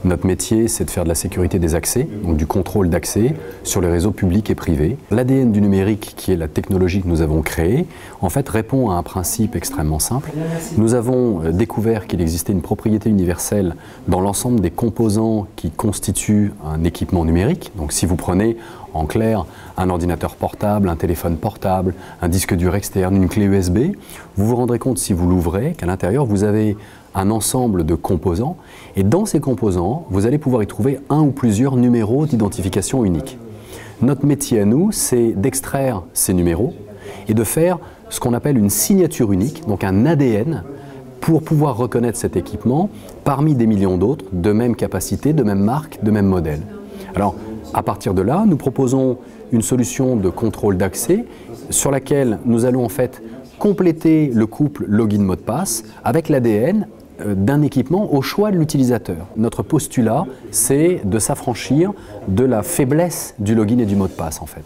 Notre métier, c'est de faire de la sécurité des accès, donc du contrôle d'accès sur les réseaux publics et privés. L'ADN du numérique, qui est la technologie que nous avons créée, en fait répond à un principe extrêmement simple. Nous avons découvert qu'il existait une propriété universelle dans l'ensemble des composants qui constituent un équipement numérique. Donc si vous prenez en clair un ordinateur portable, un téléphone portable, un disque dur externe, une clé USB, vous vous rendrez compte si vous l'ouvrez qu'à l'intérieur vous avez un ensemble de composants et dans ces composants vous allez pouvoir y trouver un ou plusieurs numéros d'identification uniques. Notre métier à nous, c'est d'extraire ces numéros et de faire ce qu'on appelle une signature unique, donc un ADN, pour pouvoir reconnaître cet équipement parmi des millions d'autres de même capacité, de même marque, de même modèle. Alors, à partir de là, nous proposons une solution de contrôle d'accès sur laquelle nous allons en fait compléter le couple login-mot de passe avec l'ADN d'un équipement au choix de l'utilisateur. Notre postulat, c'est de s'affranchir de la faiblesse du login et du mot de passe en fait.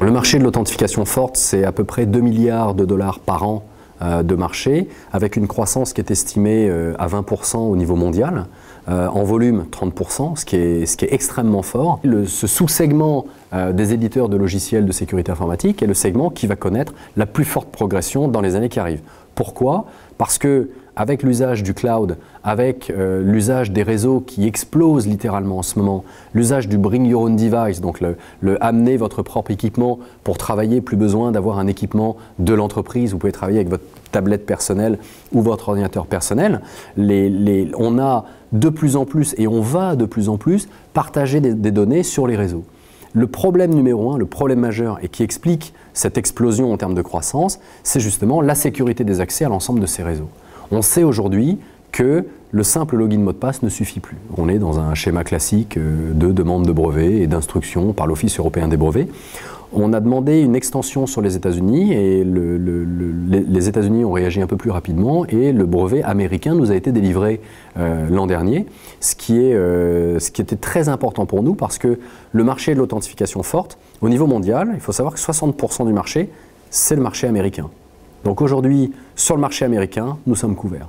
Le marché de l'authentification forte, c'est à peu près 2 milliards de dollars par an de marché, avec une croissance qui est estimée à 20% au niveau mondial, en volume 30%, ce qui est extrêmement fort. Ce sous-segment des éditeurs de logiciels de sécurité informatique est le segment qui va connaître la plus forte progression dans les années qui arrivent. Pourquoi? Parce que avec l'usage du cloud, avec l'usage des réseaux qui explosent littéralement en ce moment, l'usage du bring your own device, donc le amener votre propre équipement pour travailler, plus besoin d'avoir un équipement de l'entreprise, vous pouvez travailler avec votre tablette personnelle ou votre ordinateur personnel. On a de plus en plus et on va de plus en plus partager des données sur les réseaux. Le problème numéro un, le problème majeur et qui explique cette explosion en termes de croissance, c'est justement la sécurité des accès à l'ensemble de ces réseaux. On sait aujourd'hui que le simple login mot de passe ne suffit plus. On est dans un schéma classique de demande de brevets et d'instruction par l'Office européen des brevets. On a demandé une extension sur les États-Unis et les États-Unis ont réagi un peu plus rapidement et le brevet américain nous a été délivré l'an dernier, ce qui était très important pour nous parce que le marché de l'authentification forte, au niveau mondial, il faut savoir que 60% du marché, c'est le marché américain. Donc aujourd'hui, sur le marché américain, nous sommes couverts.